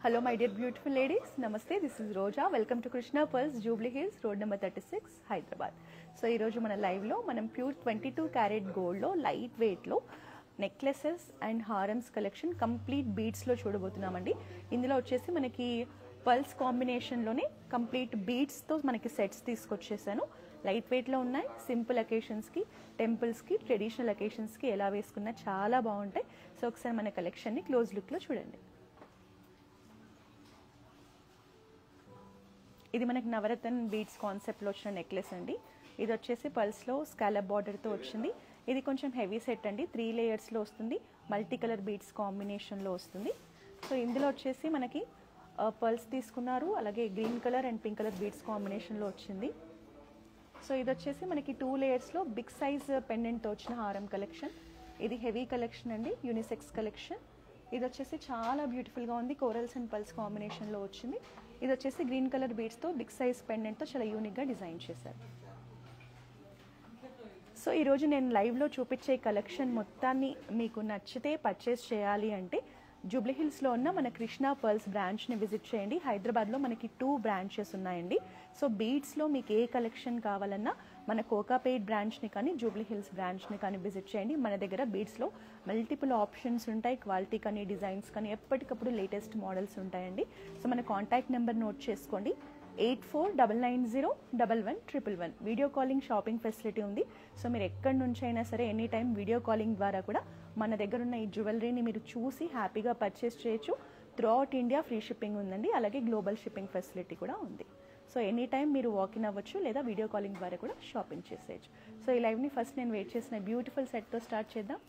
Hello my dear beautiful ladies, Namaste, this is Roja. Welcome to Krishna Pearls, Jubilee Hills, road number 36, Hyderabad. So ee roju mana live lo manam pure 22 carat gold lo light weight lo necklaces and harams collection complete beads lo చూడబోతున్నామండి. ఇందులో వచ్చేసి మనకి pulse combination లోనే complete beads తో మనకి sets తీసుకొచ్చేసాను. Light weight లో ఉన్నాయి. Simple occasions కి, temples కి, ట్రెడిషనల్ అకేషన్స్ కి ఎలా వేసుకున్నా చాలా బాగుంటాయి. సో ఒకసారి మన కలెక్షన్ ని క్లోజ్ లుక్ లో చూడండి. ఇది మనకి నవరత్న బీడ్స్ కాన్సెప్ట్లో వచ్చిన నెక్లెస్ అండి. ఇది వచ్చేసి పల్స్లో స్కాలప్ బార్డర్తో వచ్చింది. ఇది కొంచెం హెవీ సెట్ అండి, 3 లేయర్స్లో వస్తుంది, మల్టీ కలర్ బీడ్స్ కాంబినేషన్లో వస్తుంది. సో ఇందులో వచ్చేసి మనకి పల్స్ తీసుకున్నారు, అలాగే green colour and pink colour beads కాంబినేషన్లో వచ్చింది. సో ఇది వచ్చేసి మనకి 2 లేయర్స్లో బిగ్ సైజ్ పెండెంట్తో వచ్చిన హారం కలెక్షన్. ఇది హెవీ కలెక్షన్ అండి, యూనిసెక్స్ కలెక్షన్. ఇది వచ్చేసి చాలా బ్యూటిఫుల్గా ఉంది, కోరల్స్ అండ్ పల్స్ కాంబినేషన్లో వచ్చింది. ఇది వచ్చేసి గ్రీన్ కలర్ బీడ్స్తో బిగ్ సైజ్ పెండెంట్తో చాలా యూనిక్గా డిజైన్ చేశారు. సో ఈరోజు నేను లైవ్లో చూపించే కలెక్షన్ మొత్తాన్ని మీకు నచ్చితే పర్చేస్ చేయాలి అంటే జూబ్లీ హిల్స్లో ఉన్న మన కృష్ణ పర్ల్స్ బ్రాంచ్ని విజిట్ చేయండి. హైదరాబాద్లో మనకి 2 బ్రాంచెస్ ఉన్నాయండి. సో బీడ్స్లో మీకు ఏ కలెక్షన్ కావాలన్నా మన కోకాపేట్ బ్రాంచ్ని కానీ జూబ్లీ హిల్స్ బ్రాంచ్ని కానీ విజిట్ చేయండి. మన దగ్గర బీడ్స్లో మల్టిపుల్ ఆప్షన్స్ ఉంటాయి, క్వాలిటీ కానీ డిజైన్స్ కానీ ఎప్పటికప్పుడు లేటెస్ట్ మోడల్స్ ఉంటాయండి. సో మన కాంటాక్ట్ నెంబర్ నోట్ చేసుకోండి, 8499011111. వీడియో కాలింగ్ షాపింగ్ ఫెసిలిటీ ఉంది. సో మీరు ఎక్కడి నుంచి అయినా సరే ఎనీ టైం వీడియో కాలింగ్ ద్వారా కూడా మన దగ్గర ఉన్న ఈ జ్యువెలరీని మీరు చూసి హ్యాపీగా పర్చేస్ చేయొచ్చు. త్రూఅవుట్ ఇండియా ఫ్రీ షిప్పింగ్ ఉందండి, అలాగే గ్లోబల్ షిప్పింగ్ ఫెసిలిటీ కూడా ఉంది. సో ఎనీ టైం మీరు వాకిన్ అవ్వచ్చు లేదా వీడియో కాలింగ్ ద్వారా కూడా షాపింగ్ చేసేయచ్చు. సో ఈ లైవ్ని ఫస్ట్ నేను వెయిట్ చేసిన బ్యూటిఫుల్ సెట్తో స్టార్ట్ చేద్దాం.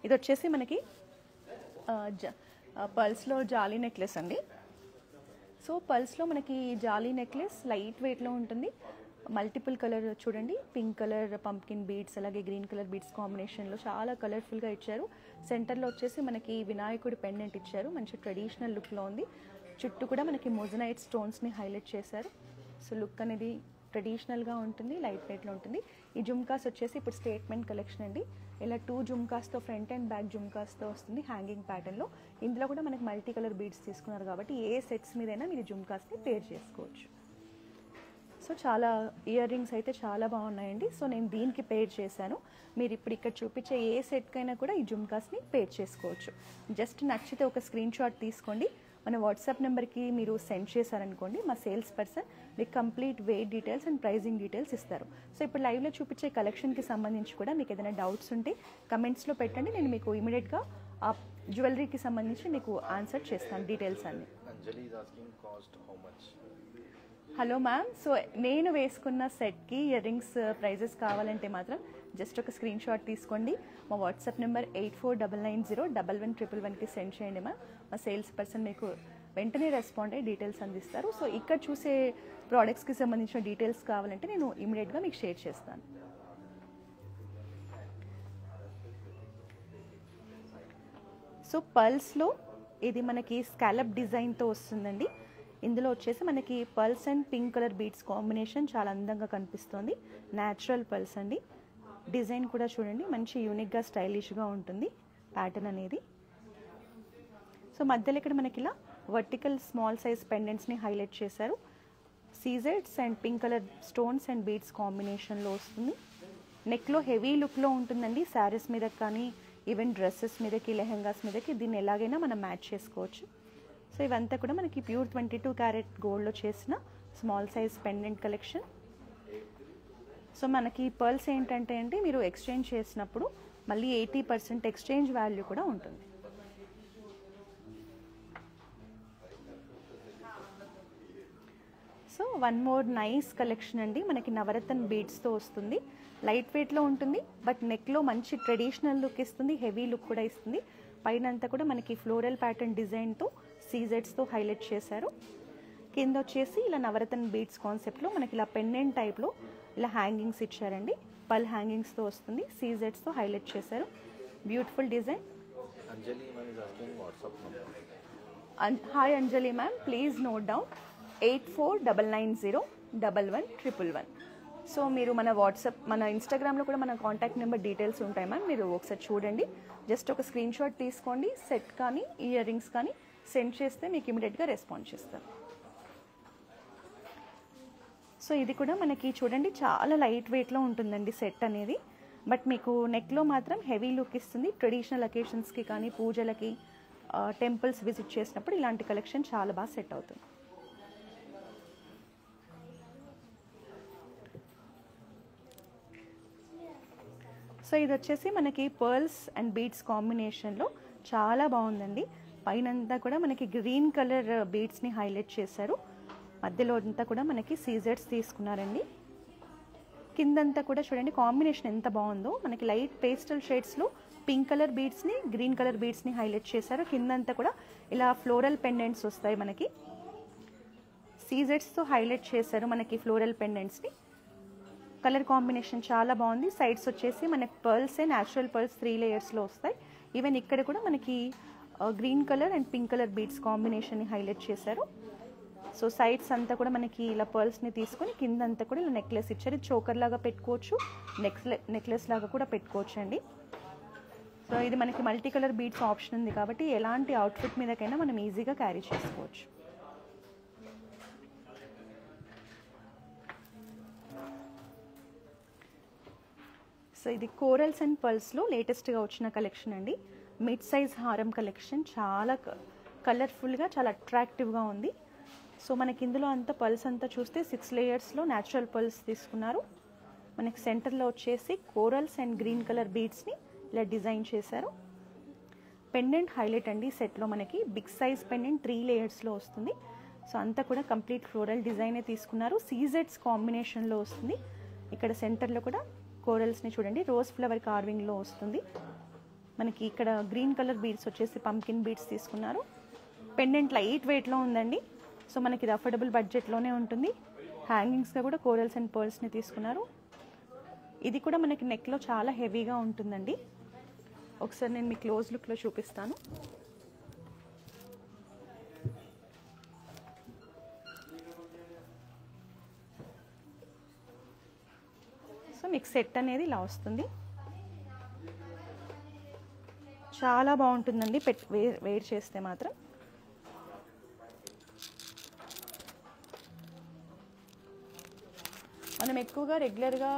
ఇది వచ్చేసి మనకి పల్స్లో జాలీ నెక్లెస్ అండి. సో పల్స్లో మనకి జాలీ నెక్లెస్ లైట్ వెయిట్లో ఉంటుంది. మల్టిపుల్ కలర్ చూడండి, పింక్ కలర్ పంప్కిన్ బీడ్స్ అలాగే గ్రీన్ కలర్ బీడ్స్ కాంబినేషన్లో చాలా కలర్ఫుల్గా ఇచ్చారు. సెంటర్లో వచ్చేసి మనకి వినాయకుడి పెండెంట్ ఇచ్చారు, మంచి ట్రెడిషనల్ లుక్లో ఉంది. చుట్టూ కూడా మనకి మోజనైట్ స్టోన్స్ని హైలైట్ చేశారు. సో లుక్ అనేది ట్రెడిషనల్గా ఉంటుంది, లైట్ వెయిట్లో ఉంటుంది. ఈ జుమ్కాస్ వచ్చేసి ఇప్పుడు స్టేట్మెంట్ కలెక్షన్ అండి. ఇలా 2 జుమ్కాస్తో ఫ్రంట్ అండ్ బ్యాక్ జుమ్కాస్తో వస్తుంది హ్యాంగింగ్ ప్యాటర్న్లో. ఇందులో కూడా మనకి మల్టీ కలర్ బీడ్స్ తీసుకున్నారు కాబట్టి ఏ సెట్స్ మీదైనా మీరు జుమ్కాస్ని పేర్ చేసుకోవచ్చు. సో చాలా ఇయర్ రింగ్స్ అయితే చాలా బాగున్నాయండి. సో నేను దీనికి పేర్ చేశాను. మీరు ఇప్పుడు ఇక్కడ చూపించే ఏ సెట్కైనా కూడా ఈ జుమ్కాస్ని పేర్ చేసుకోవచ్చు. జస్ట్ నచ్చితే ఒక స్క్రీన్ షాట్ తీసుకోండి, మన వాట్సాప్ నెంబర్కి మీరు సెండ్ చేశారనుకోండి, మా సేల్స్ పర్సన్ మీకు complete weight details and pricing details ఇస్తారు. సో ఇప్పుడు లైవ్లో చూపించే కలెక్షన్కి సంబంధించి కూడా మీకు ఏదైనా డౌట్స్ ఉంటే కమెంట్స్లో పెట్టండి, నేను మీకు ఇమీడియట్గా ఆ జ్యువెలరీకి సంబంధించి మీకు ఆన్సర్ చేస్తాను డీటెయిల్స్ అన్ని. హలో మ్యామ్, సో నేను వేసుకున్న సెట్కి ఇయర్ రింగ్స్ ప్రైజెస్ కావాలంటే మాత్రం జస్ట్ ఒక స్క్రీన్ షాట్ తీసుకోండి. మా వాట్సాప్ నెంబర్ 8499011111కి సెండ్ చేయండి మ్యామ్. మా సేల్స్ పర్సన్ మీకు వెంటనే రెస్పాండ్ అయ్యి డీటెయిల్స్ అందిస్తారు. సో ఇక్కడ చూసే ప్రోడక్ట్స్కి సంబంధించిన డీటెయిల్స్ కావాలంటే నేను ఇమీడియట్గా మీకు షేర్ చేస్తాను. సో పల్స్లో ఇది మనకి స్కాలప్ డిజైన్తో వస్తుందండి. ఇందులో వచ్చేసి మనకి pulse and pink colour beads combination చాలా అందంగా కనిపిస్తుంది. న్యాచురల్ పల్స్ అండి. డిజైన్ కూడా చూడండి, మంచి యూనిక్గా స్టైలిష్గా ఉంటుంది ప్యాటర్న్ అనేది. సో మధ్యలో ఇక్కడ మనకి ఇలా వర్టికల్ స్మాల్ సైజ్ పెండెంట్స్ని హైలైట్ చేశారు. సీజెడ్స్ and pink colour stones and beads కాంబినేషన్లో వస్తుంది. నెక్లో హెవీ లుక్లో ఉంటుందండి. శారీస్ మీద కానీ ఈవెన్ డ్రెస్సెస్ మీదకి, లెహెంగాస్ మీదకి దీన్ని ఎలాగైనా మనం మ్యాచ్ చేసుకోవచ్చు. సో ఇవంతా కూడా మనకి ప్యూర్ 22 క్యారెట్ గోల్డ్లో చేసిన small size pendant collection. So మనకి పర్ల్స్ ఏంటంటే అండి, మీరు ఎక్స్చేంజ్ చేసినప్పుడు మళ్ళీ 80% ఎక్స్చేంజ్ వాల్యూ కూడా ఉంటుంది. So one more nice collection అండి, మనకి నవరత్న బీడ్స్తో వస్తుంది. లైట్ వెయిట్లో ఉంటుంది, బట్ నెక్లో మంచి ట్రెడిషనల్ లుక్ ఇస్తుంది, హెవీ లుక్ కూడా ఇస్తుంది. పైన అంతా కూడా మనకి ఫ్లోరల్ ప్యాటర్న్ డిజైన్తో సీజెడ్స్తో హైలైట్ చేశారు. కింద వచ్చేసి ఇలా నవరత్న బీడ్స్ కాన్సెప్ట్లో మనకి ఇలా పెండెంట్ టైప్లో ఇలా హ్యాంగింగ్స్ ఇచ్చారండి. పల్ హ్యాంగింగ్స్తో వస్తుంది, సీజెడ్స్తో హైలైట్ చేశారు. Beautiful design. Hi Anjali ma'am, please note down 8499011111. So మీరు మన వాట్సాప్, మన ఇన్స్టాగ్రామ్లో కూడా మన కాంటాక్ట్ నెంబర్ డీటెయిల్స్ ఉంటాయి మ్యామ్, మీరు ఒకసారి చూడండి. జస్ట్ ఒక స్క్రీన్ షాట్ తీసుకోండి. సెట్ కానీ ఇయర్ రింగ్స్ కానీ సెండ్ చేస్తే మీకు ఇమీడియట్గా రెస్పాన్స్ చేస్తారు. సో ఇది కూడా మనకి చూడండి చాలా లైట్ వెయిట్లో ఉంటుందండి సెట్ అనేది. బట్ మీకు నెక్లో మాత్రం హెవీ లుక్ ఇస్తుంది. ట్రెడిషనల్ అకేషన్స్కి కానీ పూజలకి టెంపుల్స్ విజిట్ చేసినప్పుడు ఇలాంటి కలెక్షన్ చాలా బాగా సెట్ అవుతుంది. సో ఇది వచ్చేసి మనకి పర్ల్స్ అండ్ బీడ్స్ కాంబినేషన్లో చాలా బాగుందండి. పైనంతా కూడా మనకి గ్రీన్ కలర్ బీడ్స్ని హైలైట్ చేశారు. మధ్యలో అంతా కూడా మనకి సీజెడ్స్ తీసుకున్నారండి. కిందంతా కూడా చూడండి కాంబినేషన్ ఎంత బాగుందో. మనకి లైట్ పేస్టల్ షేడ్స్లో పింక్ కలర్ బీడ్స్ని గ్రీన్ కలర్ బీడ్స్ని హైలైట్ చేశారు. కిందంతా కూడా ఇలా ఫ్లోరల్ పెండెంట్స్ వస్తాయి. మనకి సీజెడ్స్తో హైలైట్ చేశారు మనకి ఫ్లోరల్ పెండెంట్స్ని. కలర్ కాంబినేషన్ చాలా బాగుంది. సైడ్స్ వచ్చేసి మనకి పర్ల్సే న్యాచురల్ పర్ల్స్ 3 లేయర్స్లో వస్తాయి. ఈవెన్ ఇక్కడ కూడా మనకి green colour and pink colour beads కాంబినేషన్ని హైలైట్ చేశారు. సో సైడ్స్ అంతా కూడా మనకి ఇలా పర్ల్స్ని తీసుకొని కింద అంతా కూడా ఇలా నెక్లెస్ ఇచ్చారు. చోకర్ లాగా పెట్టుకోవచ్చు, నెక్లెస్ లాగా కూడా పెట్టుకోవచ్చు అండి. సో ఇది మనకి మల్టీ కలర్ బీడ్స్ ఆప్షన్ ఉంది కాబట్టి ఎలాంటి అవుట్ఫిట్ మీదకైనా మనం ఈజీగా క్యారీ చేసుకోవచ్చు. సో ఇది కోరల్స్ అండ్ పర్ల్స్లో లేటెస్ట్గా వచ్చిన కలెక్షన్ అండి. మిడ్ సైజ్ హారం కలెక్షన్ చాలా కలర్ఫుల్గా చాలా అట్రాక్టివ్గా ఉంది. సో మనకి ఇందులో అంతా పర్ల్స్ అంతా చూస్తే 6 లేయర్స్లో న్యాచురల్ పర్ల్స్ తీసుకున్నారు. మనకి సెంటర్లో వచ్చేసి కోరల్స్ అండ్ గ్రీన్ కలర్ బీడ్స్ని ఇలా డిజైన్ చేశారు. పెండెంట్ హైలైట్ అండి సెట్లో మనకి బిగ్ సైజ్ పెండెంట్ 3 లేయర్స్లో వస్తుంది. సో అంతా కూడా కంప్లీట్ ఫ్లోరల్ డిజైనే తీసుకున్నారు. సీజెడ్స్ కాంబినేషన్లో వస్తుంది. ఇక్కడ సెంటర్లో కూడా కోరల్స్ని చూడండి రోజ్ ఫ్లవర్ కార్వింగ్లో వస్తుంది. మనకి ఇక్కడ గ్రీన్ కలర్ బీడ్స్ వచ్చేసి పంకిన్ బీడ్స్ తీసుకున్నారు. పెండెంట్ లైట్ వెయిట్లో ఉందండి. సో మనకి ఇది అఫోర్డబుల్ బడ్జెట్లోనే ఉంటుంది. హ్యాంగింగ్స్గా కూడా కోరల్స్ అండ్ పర్ల్స్ని తీసుకున్నారు. ఇది కూడా మనకి నెక్లో చాలా హెవీగా ఉంటుందండి. ఒకసారి నేను మీ క్లోజ్ లుక్లో చూపిస్తాను. సో మీకు సెట్ అనేది ఇలా వస్తుంది. చాలా బాగుంటుందండి వేర్ చేస్తే మాత్రం. మనం ఎక్కువగా రెగ్యులర్గా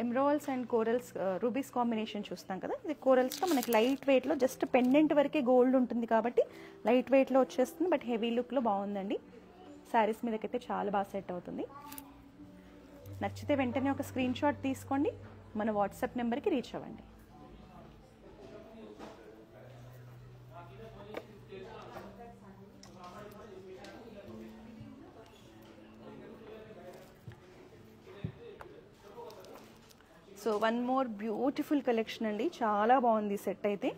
emeralds and corals rubies combination చూస్తాం కదా. ఇది కోరల్స్లో మనకి లైట్ వెయిట్లో జస్ట్ పెండెంట్ వరకే గోల్డ్ ఉంటుంది కాబట్టి లైట్ వెయిట్లో వచ్చేస్తుంది. బట్ హెవీ లుక్లో బాగుందండి. శారీస్ మీదకైతే చాలా బాగా సెట్ అవుతుంది. నచ్చితే వెంటనే ఒక స్క్రీన్ షాట్ తీసుకోండి, మన వాట్సాప్ నెంబర్కి రీచ్ అవ్వండి. So one more beautiful collection అండి. చాలా బాగుంది సెట్ అయితే.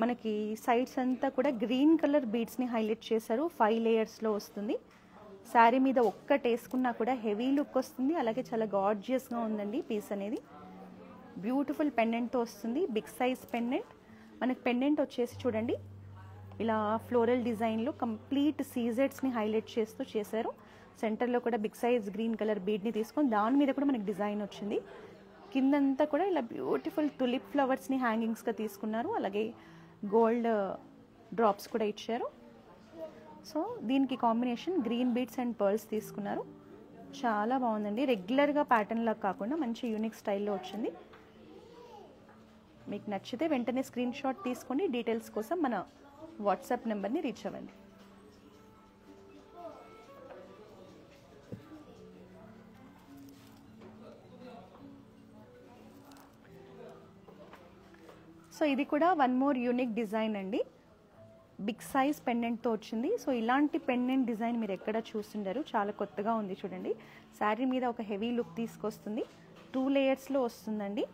మనకి సైడ్స్ అంతా కూడా గ్రీన్ కలర్ బీడ్స్ని హైలైట్ చేశారు. 5 లేయర్స్లో వస్తుంది. శారీ మీద ఒక్కటి వేసుకున్నా కూడా హెవీ లుక్ వస్తుంది. అలాగే చాలా గార్జియస్గా ఉందండి పీస్ అనేది. బ్యూటిఫుల్ పెండెంట్తో వస్తుంది. Big size pendant. మనకి పెండెంట్ వచ్చేసి చూడండి ఇలా ఫ్లోరల్ డిజైన్లో కంప్లీట్ సీజెడ్స్ని హైలైట్ చేస్తూ చేశారు. సెంటర్లో కూడా బిగ్ సైజ్ గ్రీన్ కలర్ బీడ్ని తీసుకొని దాని మీద కూడా మనకి డిజైన్ వచ్చింది. కిందంతా కూడా ఇలా బ్యూటిఫుల్ టులిప్ ఫ్లవర్స్ని హ్యాంగింగ్స్గా తీసుకున్నారు. అలాగే గోల్డ్ డ్రాప్స్ కూడా ఇచ్చారు. సో దీనికి combination green beads and pearls తీసుకున్నారు. చాలా బాగుందండి. రెగ్యులర్గా ప్యాటర్న్ లాగా కాకుండా మంచి యూనిక్ స్టైల్లో వచ్చింది. మీకు నచ్చితే వెంటనే స్క్రీన్ షాట్ తీసుకోండి. డీటెయిల్స్ కోసం మన వాట్సాప్ నెంబర్ని రీచ్ అవ్వండి. సో ఇది కూడా వన్ మోర్ యూనిక్ డిజైన్ అండి. బిగ్ సైజ్ పెండెంట్తో వచ్చింది. సో ఇలాంటి పెండెంట్ డిజైన్ మీరు ఎక్కడ చూస్తుంటారు. చాలా కొత్తగా ఉంది చూడండి. శారీ మీద ఒక హెవీ లుక్ తీసుకొస్తుంది. 2 లేయర్స్లో వస్తుందండి.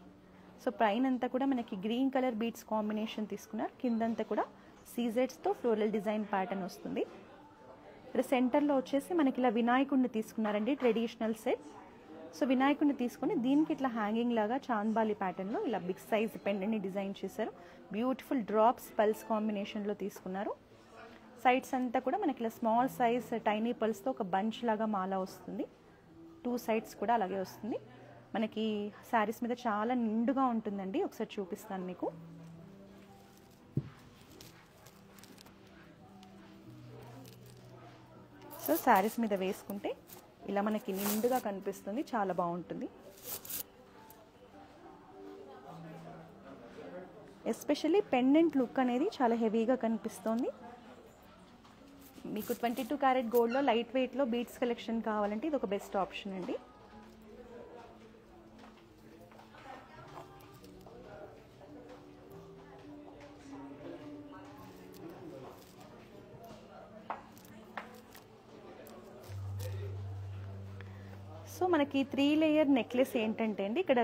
సో పైన అంతా కూడా మనకి గ్రీన్ కలర్ బీడ్స్ కాంబినేషన్ తీసుకున్నారు. కిందంతా కూడా సీజెడ్స్తో ఫ్లోరల్ డిజైన్ ప్యాటర్న్ వస్తుంది. ఇక్కడ సెంటర్లో వచ్చేసి మనకి ఇలా వినాయకుడిని తీసుకున్నారండి ట్రెడిషనల్ సెట్. సో వినాయకుడిని తీసుకొని దీనికి ఇట్లా హ్యాంగింగ్ లాగా చాంద్బాలి ప్యాటర్న్లో ఇలా బిగ్ సైజ్ పెండెంట్ని డిజైన్ చేశారు. బ్యూటిఫుల్ డ్రాప్స్ పల్స్ కాంబినేషన్లో తీసుకున్నారు. సైడ్స్ అంతా కూడా మనకి ఇలా స్మాల్ సైజ్ టైనీ పల్స్తో ఒక బంచ్ లాగా మాల వస్తుంది. 2 సైడ్స్ కూడా అలాగే వస్తుంది. మనకి శారీస్ మీద చాలా నిండుగా ఉంటుందండి. ఒకసారి చూపిస్తాను మీకు. సో శారీస్ మీద వేసుకుంటే ఇలా మనకి నిండుగా కనిపిస్తుంది, చాలా బాగుంటుంది. ఎస్పెషల్లీ పెండెంట్ లుక్ అనేది చాలా హెవీగా కనిపిస్తుంది. మీకు 22 క్యారెట్ గోల్డ్లో లైట్ వెయిట్లో బీడ్స్ కలెక్షన్ కావాలంటే ఇది ఒక బెస్ట్ ఆప్షన్ అండి. సో మనకి 3 లేయర్ నెక్లెస్ ఏంటంటే అండి, ఇక్కడ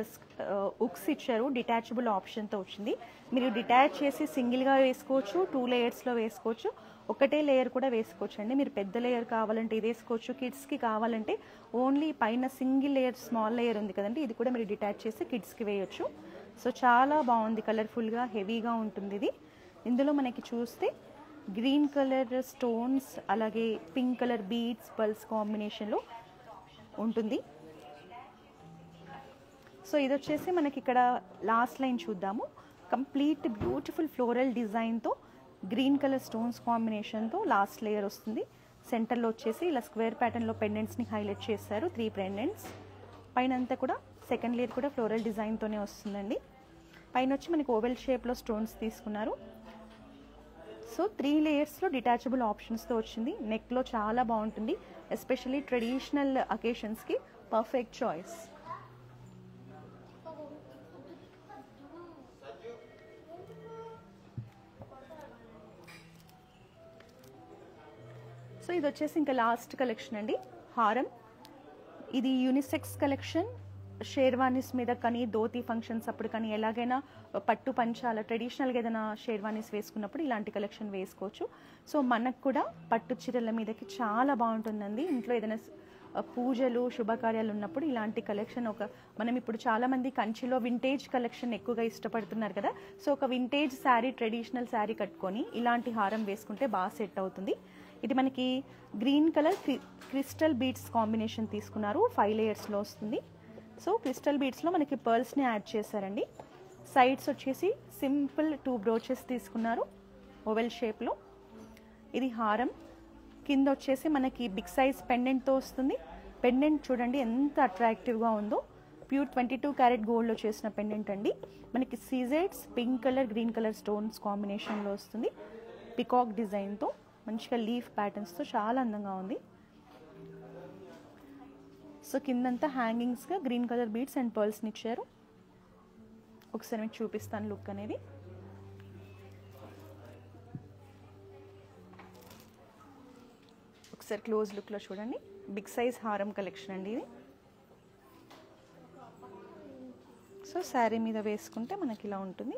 ఉక్స్ ఇచ్చారు, డిటాచబుల్ ఆప్షన్తో వచ్చింది. మీరు డిటాచ్ చేసి సింగిల్గా వేసుకోవచ్చు, 2 లేయర్స్లో వేసుకోవచ్చు, ఒకటే లేయర్ కూడా వేసుకోవచ్చు అండి. మీరు పెద్ద లేయర్ కావాలంటే ఇది వేసుకోవచ్చు, కిడ్స్కి కావాలంటే ఓన్లీ పైన సింగిల్ లేయర్ స్మాల్ లేయర్ ఉంది కదండి, ఇది కూడా మీరు డిటాచ్ చేసి కిడ్స్కి వేయొచ్చు. సో చాలా బాగుంది, కలర్ఫుల్గా హెవీగా ఉంటుంది ఇది. ఇందులో మనకి చూస్తే గ్రీన్ కలర్ స్టోన్స్ అలాగే పింక్ కలర్ బీడ్స్ పల్స్ కాంబినేషన్లో ఉంటుంది. సో ఇది వచ్చేసి మనకి ఇక్కడ లాస్ట్ లైన్ చూద్దాము. కంప్లీట్ బ్యూటిఫుల్ ఫ్లోరల్ డిజైన్తో గ్రీన్ కలర్ స్టోన్స్ కాంబినేషన్తో లాస్ట్ లేయర్ వస్తుంది. సెంటర్లో వచ్చేసి ఇలా స్క్వేర్ ప్యాటర్న్లో పెండెంట్స్ని హైలైట్ చేశారు, 3 పెండెంట్స్. పైన అంతా కూడా సెకండ్ లేయర్ కూడా ఫ్లోరల్ డిజైన్తోనే వస్తుందండి. పైన వచ్చి మనకి ఓవెల్ షేప్లో స్టోన్స్ తీసుకున్నారు. సో 3 లేయర్స్లో డిటాచబుల్ ఆప్షన్స్తో వచ్చింది. నెక్లో చాలా బాగుంటుంది, ఎస్పెషల్లీ ట్రెడిషనల్ అకేషన్స్కి పర్ఫెక్ట్ చాయిస్. సో ఇది వచ్చేసి ఇంకా లాస్ట్ కలెక్షన్ అండి, హారం. ఇది యూనిసెక్స్ కలెక్షన్. షేర్వానీస్ మీద కానీ ధోతి ఫంక్షన్స్ అప్పుడు కానీ ఎలాగైనా పట్టు పంచాల ట్రెడిషనల్గా ఏదైనా షేర్వానీస్ వేసుకున్నప్పుడు ఇలాంటి కలెక్షన్ వేసుకోవచ్చు. సో మనకు కూడా పట్టు చీరల మీదకి చాలా బాగుంటుందండి. ఇంట్లో ఏదైనా పూజలు శుభకార్యాలు ఉన్నప్పుడు ఇలాంటి కలెక్షన్ మనం ఇప్పుడు చాలామంది కంచిలో వింటేజ్ కలెక్షన్ ఎక్కువగా ఇష్టపడుతున్నారు కదా. సో ఒక వింటేజ్ శారీ, ట్రెడిషనల్ శారీ కట్టుకొని ఇలాంటి హారం వేసుకుంటే బాగా సెట్ అవుతుంది. ఇది మనకి green colour crystal beads combination తీసుకున్నారు, 5 లేయర్స్లో వస్తుంది. సో క్రిస్టల్ బీడ్స్లో మనకి పర్ల్స్ని యాడ్ చేశారండి. సైడ్స్ వచ్చేసి సింపుల్ 2 బ్రోచెస్ తీసుకున్నారు ఓవెల్ షేప్లో. ఇది హారం. కింద వచ్చేసి మనకి బిగ్ సైజ్ పెండెంట్తో వస్తుంది. పెండెంట్ చూడండి ఎంత అట్రాక్టివ్గా ఉందో. ప్యూర్ 22 క్యారెట్ గోల్డ్లో చేసిన పెండెంట్ అండి. మనకి సీజెడ్స్ pink colour green colour stones కాంబినేషన్లో వస్తుంది. పికాక్ డిజైన్తో మంచిగా లీఫ్ ప్యాటర్న్స్తో చాలా అందంగా ఉంది. సో కిందంతా హ్యాంగింగ్స్గా గ్రీన్ కలర్ బీడ్స్ అండ్ పర్ల్స్ని ఇచ్చారు. ఒకసారి మీకు చూపిస్తాను లుక్ అనేది. ఒకసారి క్లోజ్ లుక్లో చూడండి. బిగ్ సైజ్ హారం కలెక్షన్ అండి ఇది. సో శారీ మీద వేసుకుంటే మనకి ఇలా ఉంటుంది.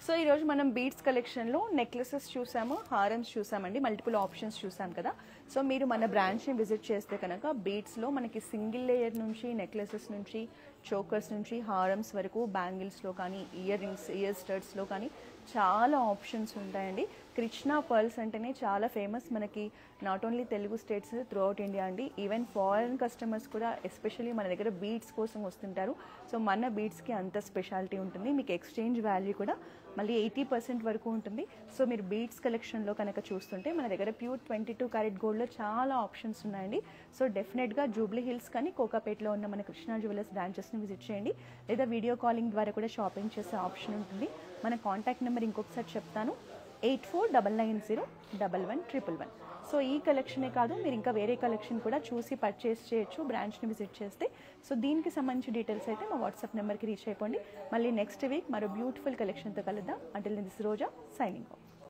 సో ఈరోజు మనం బీడ్స్ కలెక్షన్లో నెక్లెసెస్ చూసాము, హారమ్స్ చూసామండి, మల్టిపుల్ ఆప్షన్స్ చూసాం కదా. సో మీరు మన బ్రాంచ్ని విజిట్ చేస్తే కనుక బీడ్స్లో మనకి సింగిల్ లేయర్ నుంచి నెక్లెసెస్ నుంచి చోకర్స్ నుంచి హారమ్స్ వరకు బ్యాంగిల్స్లో కానీ ఇయర్ రింగ్స్ ఇయర్ స్టడ్స్లో కానీ చాలా ఆప్షన్స్ ఉంటాయండి. కృష్ణ పర్ల్స్ అంటేనే చాలా ఫేమస్ మనకి not only Telugu states through out India అండి. ఈవెన్ ఫారిన్ కస్టమర్స్ కూడా ఎస్పెషల్లీ మన దగ్గర బీడ్స్ కోసం వస్తుంటారు. సో మన బీడ్స్కి అంత స్పెషాలిటీ ఉంటుంది. మీకు ఎక్స్చేంజ్ వాల్యూ కూడా మళ్ళీ 80% వరకు ఉంటుంది. సో మీరు బీడ్స్ కలెక్షన్లో కనుక చూస్తుంటే మన దగ్గర ప్యూర్ 22 క్యారెట్ గోల్డ్లో చాలా ఆప్షన్స్ ఉన్నాయండి. సో డెఫినెట్గా జూబ్లీ హిల్స్ కానీ కోకాపేటలో ఉన్న మన కృష్ణ జ్యువెలర్స్ బ్రాంచెస్ని విజిట్ చేయండి. లేదా వీడియో కాలింగ్ ద్వారా కూడా షాపింగ్ చేసే ఆప్షన్ ఉంటుంది. మన కాంటాక్ట్ నెంబర్ ఇంకొకసారి చెప్తాను, 8499011111. సో ఈ కలెక్షనే కాదు, మీరు ఇంకా వేరే కలెక్షన్ కూడా చూసి పర్చేస్ చేయొచ్చు బ్రాంచ్ని విజిట్ చేస్తే. సో దీనికి సంబంధించి డీటెయిల్స్ అయితే మా వాట్సాప్ నెంబర్కి రీచ్ అయిపోండి. మళ్ళీ నెక్స్ట్ వీక్ మరో బ్యూటిఫుల్ కలెక్షన్తో కలుద్దాం. Until this Roja signing off.